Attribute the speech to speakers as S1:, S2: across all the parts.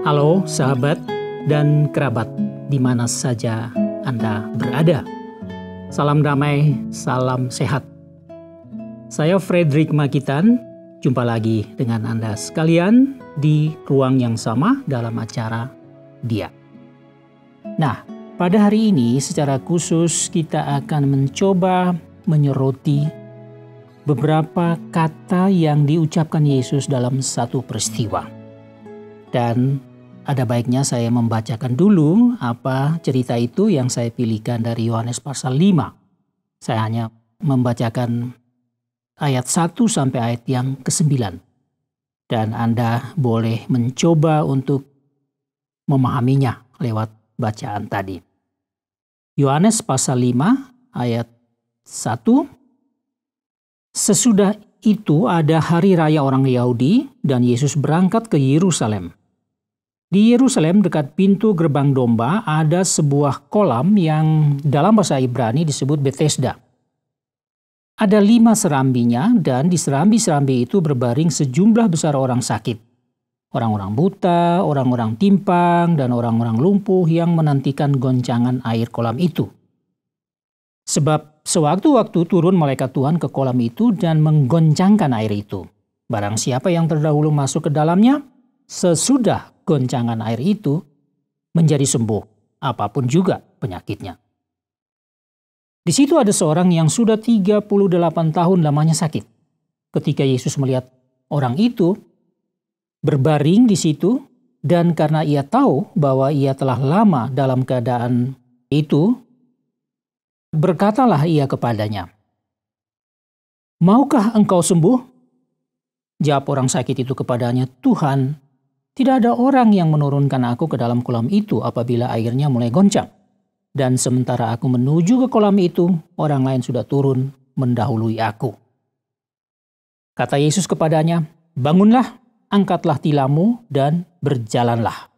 S1: Halo sahabat dan kerabat di mana saja Anda berada. Salam damai, salam sehat. Saya Frederick Makitan, jumpa lagi dengan Anda sekalian di ruang yang sama dalam acara Dia. Nah, pada hari ini secara khusus kita akan mencoba menyoroti beberapa kata yang diucapkan Yesus dalam satu peristiwa. Dan ada baiknya saya membacakan dulu apa cerita itu yang saya pilihkan dari Yohanes pasal 5. Saya hanya membacakan ayat 1 sampai ayat yang ke-9. Dan Anda boleh mencoba untuk memahaminya lewat bacaan tadi. Yohanes pasal 5 ayat 1. Sesudah itu ada hari raya orang Yahudi dan Yesus berangkat ke Yerusalem. Di Yerusalem dekat pintu gerbang domba ada sebuah kolam yang dalam bahasa Ibrani disebut Bethesda. Ada 5 serambinya dan di serambi-serambi itu berbaring sejumlah besar orang sakit. Orang-orang buta, orang-orang timpang, dan orang-orang lumpuh yang menantikan goncangan air kolam itu. Sebab sewaktu-waktu turun malaikat Tuhan ke kolam itu dan menggoncangkan air itu. Barang siapa yang terdahulu masuk ke dalamnya, sesudah goncangan air itu menjadi sembuh, apapun juga penyakitnya. Di situ ada seorang yang sudah 38 tahun lamanya sakit. Ketika Yesus melihat orang itu berbaring di situ, dan karena ia tahu bahwa ia telah lama dalam keadaan itu, berkatalah ia kepadanya, "Maukah engkau sembuh?" Jawab orang sakit itu kepadanya, "Tuhan, tidak ada orang yang menurunkan aku ke dalam kolam itu apabila airnya mulai goncang. Dan sementara aku menuju ke kolam itu, orang lain sudah turun mendahului aku." Kata Yesus kepadanya, "Bangunlah, angkatlah tilammu dan berjalanlah."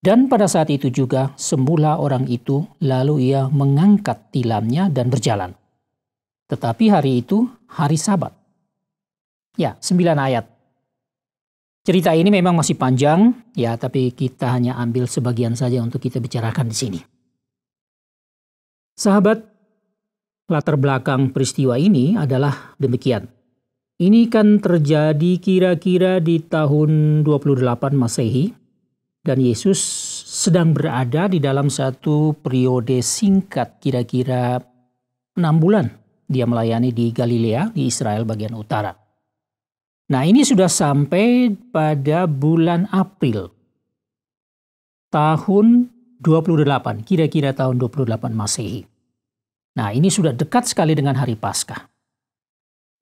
S1: Dan pada saat itu juga sembuhlah orang itu, lalu ia mengangkat tilamnya dan berjalan. Tetapi hari itu hari Sabat. Ya, 9 ayat. Cerita ini memang masih panjang, ya, tapi kita hanya ambil sebagian saja untuk kita bicarakan di sini. Sahabat, latar belakang peristiwa ini adalah demikian. Ini kan terjadi kira-kira di tahun 28 Masehi, dan Yesus sedang berada di dalam satu periode singkat, kira-kira 6 bulan. Dia melayani di Galilea, di Israel bagian utara. Nah, ini sudah sampai pada bulan April tahun 28, kira-kira tahun 28 Masehi. Nah, ini sudah dekat sekali dengan hari Paskah.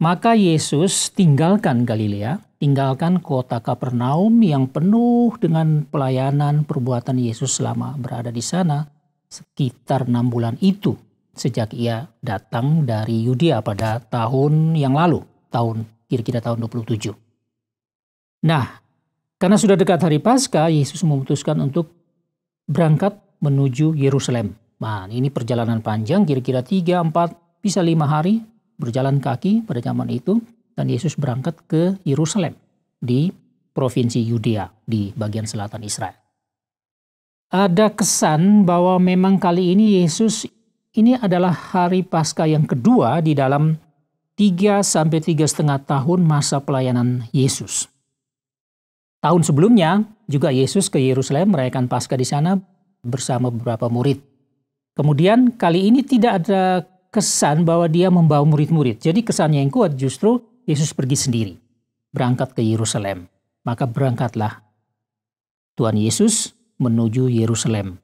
S1: Maka Yesus tinggalkan Galilea, tinggalkan kota Kapernaum yang penuh dengan pelayanan perbuatan Yesus selama berada di sana sekitar 6 bulan itu sejak ia datang dari Yudea pada tahun yang lalu, kira-kira tahun 27. Nah, karena sudah dekat hari Paskah, Yesus memutuskan untuk berangkat menuju Yerusalem. Nah, ini perjalanan panjang, kira-kira 3, 4, bisa 5 hari berjalan kaki pada zaman itu. Dan Yesus berangkat ke Yerusalem di provinsi Yudea di bagian selatan Israel. Ada kesan bahwa memang kali ini Yesus ini adalah hari Paskah yang kedua di dalam 3 sampai 3,5 tahun masa pelayanan Yesus. Tahun sebelumnya juga Yesus ke Yerusalem merayakan Paskah di sana bersama beberapa murid. Kemudian kali ini tidak ada kesan bahwa dia membawa murid-murid. Jadi kesannya yang kuat justru Yesus pergi sendiri, berangkat ke Yerusalem. Maka berangkatlah Tuhan Yesus menuju Yerusalem.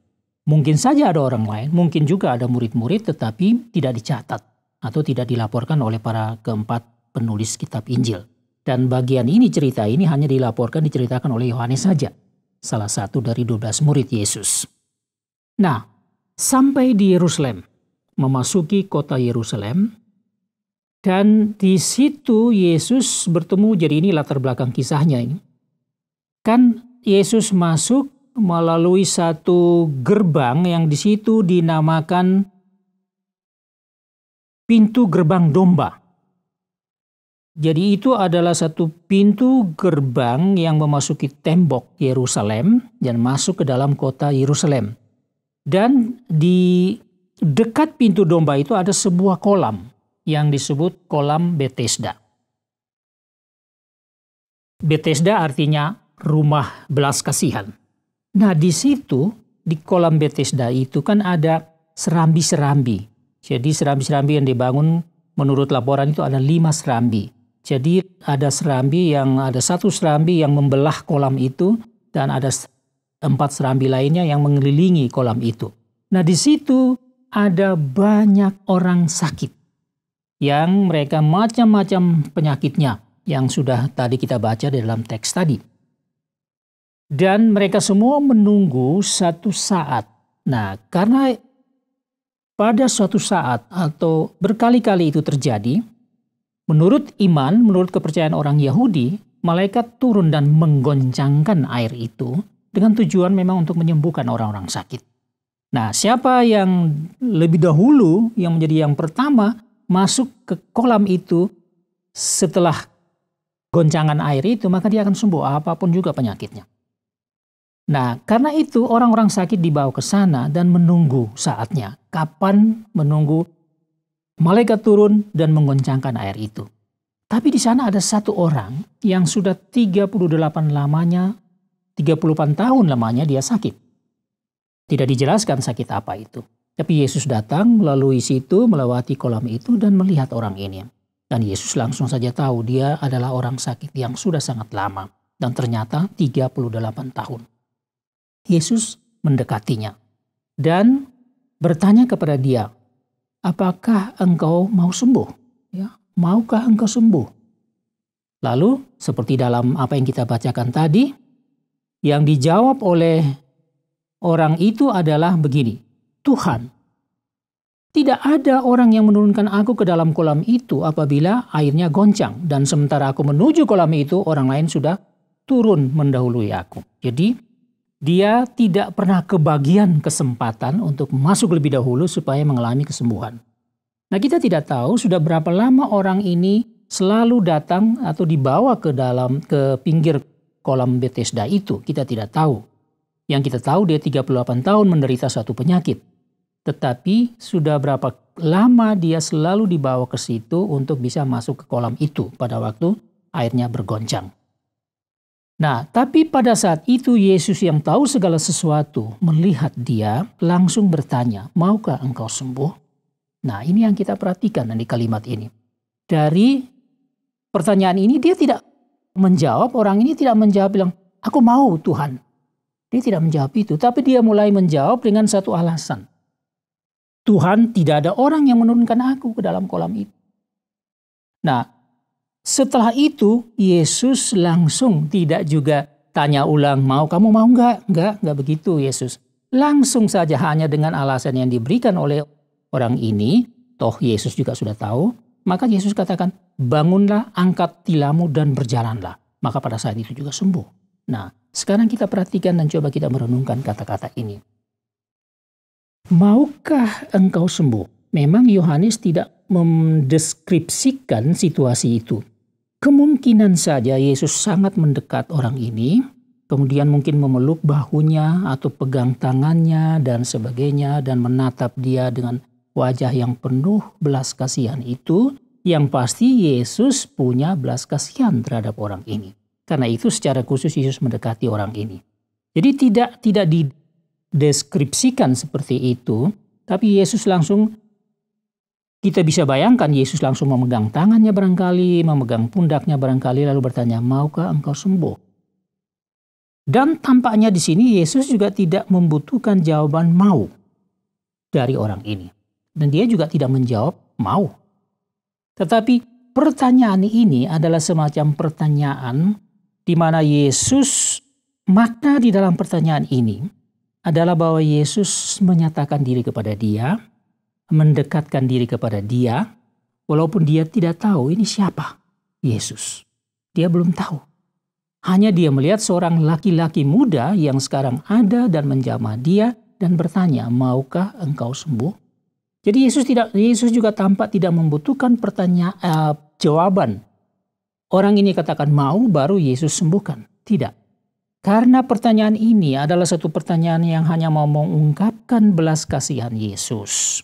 S1: Mungkin saja ada orang lain, mungkin juga ada murid-murid tetapi tidak dicatat atau tidak dilaporkan oleh para keempat penulis kitab Injil. Dan bagian ini, cerita ini hanya diceritakan oleh Yohanes saja, salah satu dari 12 murid Yesus. Nah, sampai di Yerusalem, memasuki kota Yerusalem, dan di situ Yesus bertemu, jadi ini latar belakang kisahnya ini. Kan Yesus masuk melalui satu gerbang yang di situ dinamakan pintu gerbang domba. Jadi itu adalah satu pintu gerbang yang memasuki tembok Yerusalem dan masuk ke dalam kota Yerusalem. Dan di dekat pintu domba itu ada sebuah kolam yang disebut kolam Betesda. Betesda artinya rumah belas kasihan. Nah, di situ di kolam Betesda itu kan ada serambi-serambi. Jadi serambi-serambi yang dibangun menurut laporan itu ada 5 serambi. Jadi ada satu serambi yang membelah kolam itu dan ada 4 serambi lainnya yang mengelilingi kolam itu. Nah, di situ ada banyak orang sakit yang mereka macam-macam penyakitnya yang sudah tadi kita baca di dalam teks tadi. Dan mereka semua menunggu satu saat. Nah, karena pada suatu saat atau berkali-kali itu terjadi, menurut kepercayaan orang Yahudi, malaikat turun dan menggoncangkan air itu dengan tujuan memang untuk menyembuhkan orang-orang sakit. Nah, siapa yang lebih dahulu, yang menjadi yang pertama masuk ke kolam itu setelah goncangan air itu, maka dia akan sembuh apapun juga penyakitnya. Nah, karena itu orang-orang sakit dibawa ke sana dan menunggu saatnya. Kapan menunggu malaikat turun dan menggoncangkan air itu. Tapi di sana ada satu orang yang sudah 38 tahun lamanya dia sakit. Tidak dijelaskan sakit apa itu. Tapi Yesus datang melalui situ, melewati kolam itu dan melihat orang ini. Dan Yesus langsung saja tahu dia adalah orang sakit yang sudah sangat lama. Dan ternyata 38 tahun. Yesus mendekatinya dan bertanya kepada dia, apakah engkau mau sembuh? Ya, maukah engkau sembuh? Lalu seperti dalam apa yang kita bacakan tadi, yang dijawab oleh orang itu adalah begini, Tuhan, tidak ada orang yang menurunkan aku ke dalam kolam itu apabila airnya goncang. Dan sementara aku menuju kolam itu, orang lain sudah turun mendahului aku. Jadi dia tidak pernah kebagian kesempatan untuk masuk lebih dahulu supaya mengalami kesembuhan. Nah, kita tidak tahu sudah berapa lama orang ini selalu datang atau dibawa ke pinggir kolam Betesda itu. Kita tidak tahu. Yang kita tahu dia 38 tahun menderita suatu penyakit. Tetapi sudah berapa lama dia selalu dibawa ke situ untuk bisa masuk ke kolam itu pada waktu airnya bergoncang. Nah, tapi pada saat itu Yesus yang tahu segala sesuatu melihat dia langsung bertanya, maukah engkau sembuh? Nah, ini yang kita perhatikan di kalimat ini. Dari pertanyaan ini dia tidak menjawab, orang ini tidak menjawab bilang, aku mau Tuhan. Dia tidak menjawab itu, tapi dia mulai menjawab dengan satu alasan. Tuhan, tidak ada orang yang menurunkan aku ke dalam kolam itu. Nah, setelah itu Yesus langsung tidak juga tanya ulang, kamu mau enggak? Enggak begitu Yesus. Langsung saja hanya dengan alasan yang diberikan oleh orang ini, toh Yesus juga sudah tahu, maka Yesus katakan, bangunlah, angkat tilammu dan berjalanlah. Maka pada saat itu juga sembuh. Nah, sekarang kita perhatikan dan coba kita merenungkan kata-kata ini. Maukah engkau sembuh? Memang Yohanes tidak mendeskripsikan situasi itu. Kemungkinan saja Yesus sangat mendekat orang ini, kemudian mungkin memeluk bahunya atau pegang tangannya dan sebagainya dan menatap dia dengan wajah yang penuh belas kasihan itu, yang pasti Yesus punya belas kasihan terhadap orang ini. Karena itu secara khusus Yesus mendekati orang ini. Jadi tidak dideskripsikan seperti itu, tapi Yesus langsung, kita bisa bayangkan Yesus langsung memegang tangannya barangkali, memegang pundaknya barangkali, lalu bertanya, maukah engkau sembuh? Dan tampaknya di sini Yesus juga tidak membutuhkan jawaban mau dari orang ini. Dan dia juga tidak menjawab mau. Tetapi pertanyaan ini adalah semacam pertanyaan di mana Yesus, makna di dalam pertanyaan ini adalah bahwa Yesus menyatakan diri kepada dia, mendekatkan diri kepada dia, walaupun dia tidak tahu ini siapa Yesus. Dia belum tahu. Hanya dia melihat seorang laki-laki muda yang sekarang ada dan menjamah dia dan bertanya, maukah engkau sembuh? Jadi Yesus juga tampak tidak membutuhkan jawaban orang ini katakan mau baru Yesus sembuhkan. Tidak. Karena pertanyaan ini adalah satu pertanyaan yang hanya mau mengungkapkan belas kasihan Yesus.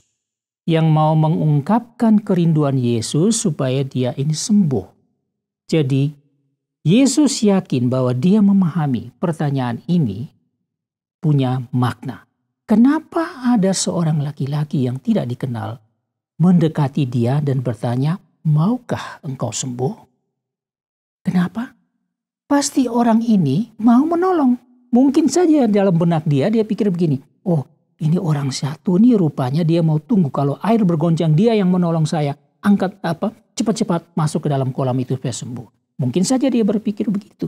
S1: Yang mau mengungkapkan kerinduan Yesus supaya dia ini sembuh. Jadi, Yesus yakin bahwa dia memahami pertanyaan ini punya makna. Kenapa ada seorang laki-laki yang tidak dikenal mendekati dia dan bertanya, maukah engkau sembuh? Kenapa? Pasti orang ini mau menolong. Mungkin saja dalam benak dia pikir begini, oh ini orang satu nih rupanya dia mau tunggu kalau air bergoncang dia yang menolong saya. Angkat cepat-cepat masuk ke dalam kolam itu supaya sembuh. Mungkin saja dia berpikir begitu.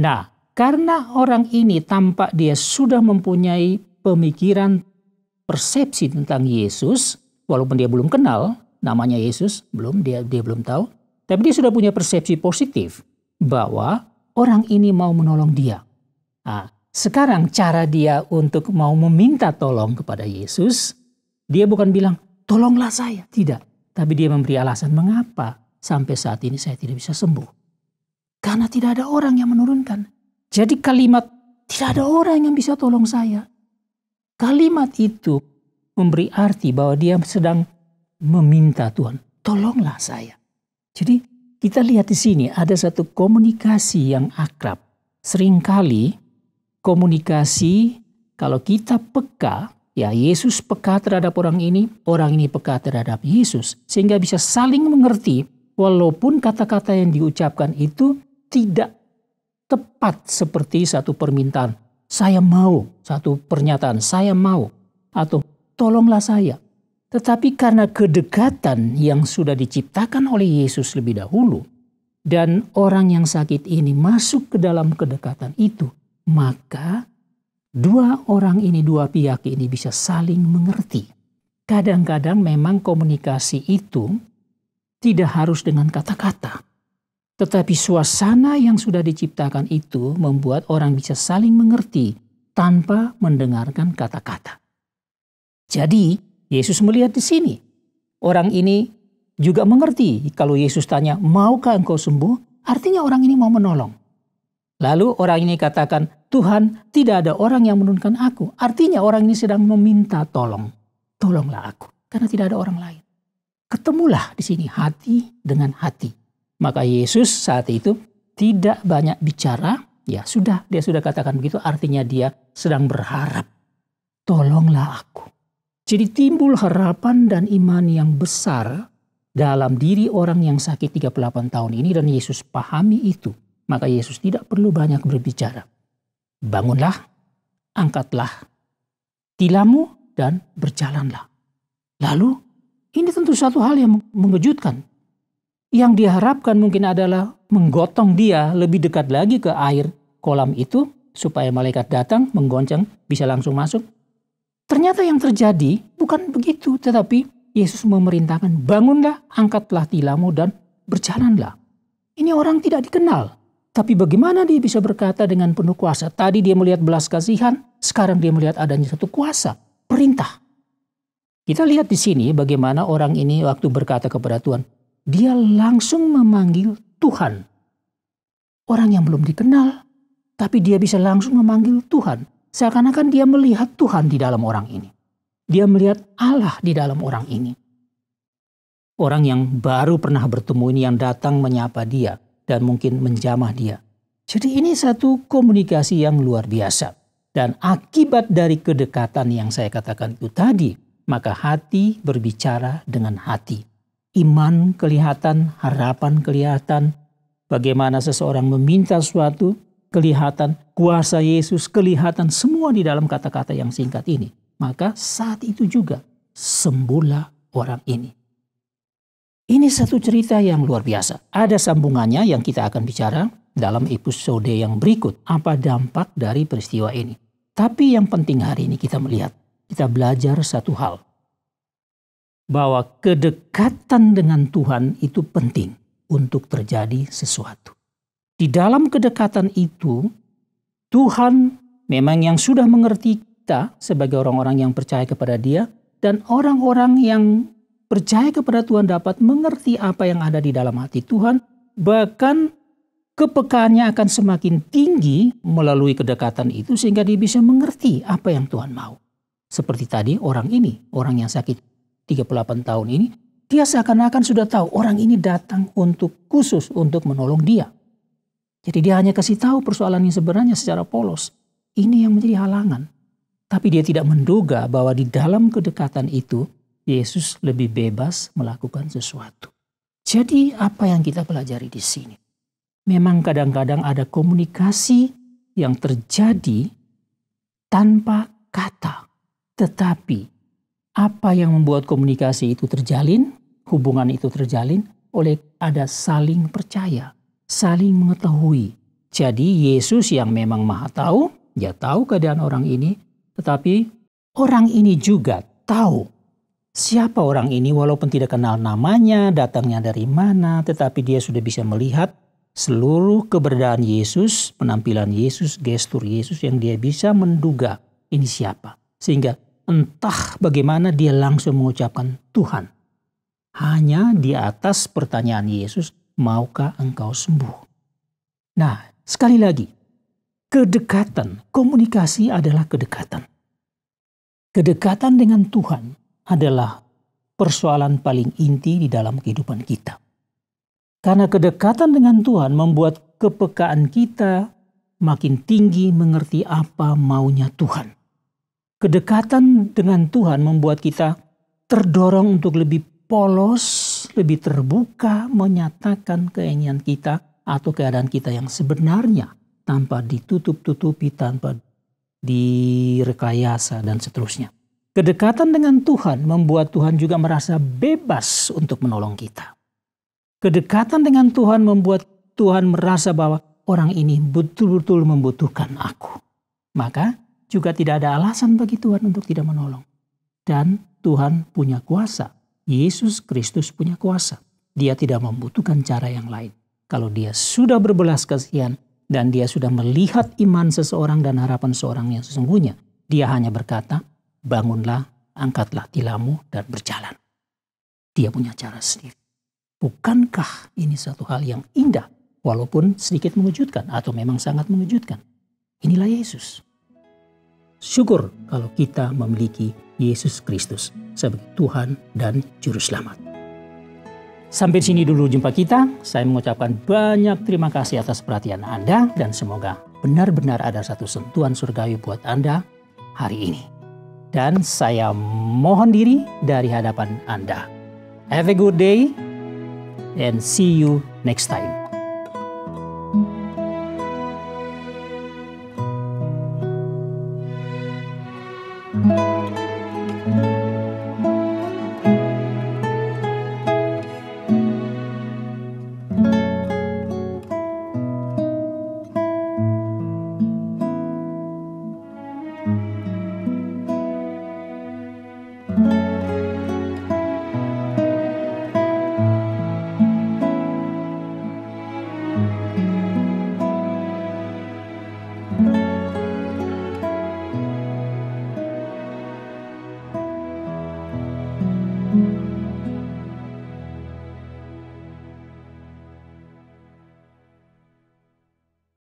S1: Nah, karena orang ini tampak dia sudah mempunyai pemikiran persepsi tentang Yesus, walaupun dia belum kenal namanya Yesus, dia belum tahu, tapi dia sudah punya persepsi positif bahwa orang ini mau menolong dia. Nah, sekarang cara dia untuk mau meminta tolong kepada Yesus, dia bukan bilang, tolonglah saya. Tidak. Tapi dia memberi alasan mengapa sampai saat ini saya tidak bisa sembuh. Karena tidak ada orang yang menurunkan. Jadi kalimat, tidak ada orang yang bisa tolong saya. Kalimat itu memberi arti bahwa dia sedang meminta Tuhan, tolonglah saya. Jadi kita lihat di sini ada satu komunikasi yang akrab. Seringkali komunikasi kalau kita peka, ya Yesus peka terhadap orang ini peka terhadap Yesus. Sehingga bisa saling mengerti walaupun kata-kata yang diucapkan itu tidak tepat seperti satu permintaan. Saya mau, satu pernyataan, saya mau. Atau tolonglah saya. Tetapi karena kedekatan yang sudah diciptakan oleh Yesus lebih dahulu, dan orang yang sakit ini masuk ke dalam kedekatan itu, maka dua pihak ini bisa saling mengerti. Kadang-kadang memang komunikasi itu tidak harus dengan kata-kata. Tetapi suasana yang sudah diciptakan itu membuat orang bisa saling mengerti tanpa mendengarkan kata-kata. Jadi, Yesus melihat di sini. Orang ini juga mengerti kalau Yesus tanya, maukah engkau sembuh? Artinya orang ini mau menolong. Lalu orang ini katakan, Tuhan, tidak ada orang yang menurunkan aku. Artinya orang ini sedang meminta tolong. Tolonglah aku, karena tidak ada orang lain. Ketemulah di sini hati dengan hati. Maka Yesus saat itu tidak banyak bicara. Ya sudah, dia sudah katakan begitu. Artinya dia sedang berharap. Tolonglah aku. Jadi timbul harapan dan iman yang besar dalam diri orang yang sakit 38 tahun ini dan Yesus pahami itu. Maka Yesus tidak perlu banyak berbicara. Bangunlah, angkatlah tilammu dan berjalanlah. Lalu ini tentu satu hal yang mengejutkan. Yang diharapkan mungkin adalah menggotong dia lebih dekat lagi ke air kolam itu supaya malaikat datang menggoncang bisa langsung masuk. Ternyata yang terjadi bukan begitu, tetapi Yesus memerintahkan bangunlah, angkatlah tilammu dan berjalanlah. Ini orang tidak dikenal. Tapi bagaimana dia bisa berkata dengan penuh kuasa? Tadi dia melihat belas kasihan, sekarang dia melihat adanya satu kuasa, perintah. Kita lihat di sini bagaimana orang ini waktu berkata kepada Tuhan, dia langsung memanggil Tuhan. Orang yang belum dikenal, tapi dia bisa langsung memanggil Tuhan. Seakan-akan dia melihat Tuhan di dalam orang ini. Dia melihat Allah di dalam orang ini. Orang yang baru pernah bertemu ini yang datang menyapa dia dan mungkin menjamah dia. Jadi ini satu komunikasi yang luar biasa. Dan akibat dari kedekatan yang saya katakan itu tadi, maka hati berbicara dengan hati. Iman kelihatan, harapan kelihatan, bagaimana seseorang meminta sesuatu, kelihatan kuasa Yesus, kelihatan semua di dalam kata-kata yang singkat ini. Maka saat itu juga sembuhlah orang ini. Ini satu cerita yang luar biasa. Ada sambungannya yang kita akan bicara dalam episode yang berikut. Apa dampak dari peristiwa ini. Tapi yang penting hari ini kita melihat, kita belajar satu hal. Bahwa kedekatan dengan Tuhan itu penting untuk terjadi sesuatu. Di dalam kedekatan itu, Tuhan memang yang sudah mengerti kita sebagai orang-orang yang percaya kepada Dia, dan orang-orang yang percaya kepada Tuhan dapat mengerti apa yang ada di dalam hati Tuhan, bahkan kepekaannya akan semakin tinggi melalui kedekatan itu sehingga dia bisa mengerti apa yang Tuhan mau. Seperti tadi orang ini, orang yang sakit 38 tahun ini, dia seakan-akan sudah tahu orang ini datang khusus untuk menolong dia. Jadi dia hanya kasih tahu persoalan yang sebenarnya secara polos. Ini yang menjadi halangan. Tapi dia tidak menduga bahwa di dalam kedekatan itu Yesus lebih bebas melakukan sesuatu. Jadi apa yang kita pelajari di sini? Memang kadang-kadang ada komunikasi yang terjadi tanpa kata. Tetapi apa yang membuat komunikasi itu terjalin, hubungan itu terjalin oleh ada saling percaya, saling mengetahui. Jadi Yesus yang memang Maha tahu, dia tahu keadaan orang ini, tetapi orang ini juga tahu siapa orang ini walaupun tidak kenal namanya, datangnya dari mana, tetapi dia sudah bisa melihat seluruh keberadaan Yesus, penampilan Yesus, gestur Yesus yang dia bisa menduga ini siapa. Sehingga entah bagaimana dia langsung mengucapkan Tuhan. Hanya di atas pertanyaan Yesus, maukah engkau sembuh? Nah, sekali lagi, kedekatan, komunikasi adalah kedekatan. Kedekatan dengan Tuhan adalah persoalan paling inti di dalam kehidupan kita. Karena kedekatan dengan Tuhan membuat kepekaan kita makin tinggi mengerti apa maunya Tuhan. Kedekatan dengan Tuhan membuat kita terdorong untuk lebih polos, lebih terbuka menyatakan keinginan kita atau keadaan kita yang sebenarnya tanpa ditutup-tutupi, tanpa direkayasa dan seterusnya. Kedekatan dengan Tuhan membuat Tuhan juga merasa bebas untuk menolong kita. Kedekatan dengan Tuhan membuat Tuhan merasa bahwa orang ini betul-betul membutuhkan aku. Maka juga tidak ada alasan bagi Tuhan untuk tidak menolong. Dan Tuhan punya kuasa. Yesus Kristus punya kuasa. Dia tidak membutuhkan cara yang lain. Kalau dia sudah berbelas kasihan dan dia sudah melihat iman seseorang dan harapan seorang yang sesungguhnya, dia hanya berkata, bangunlah, angkatlah tilammu dan berjalan. Dia punya cara sendiri. Bukankah ini satu hal yang indah, walaupun sedikit mengejutkan atau memang sangat mengejutkan? Inilah Yesus. Syukur kalau kita memiliki Yesus Kristus sebagai Tuhan dan Juru Selamat. Sampai sini dulu jumpa kita. Saya mengucapkan banyak terima kasih atas perhatian Anda dan semoga benar-benar ada satu sentuhan surgawi buat Anda hari ini. Dan saya mohon diri dari hadapan Anda. Have a good day and see you next time.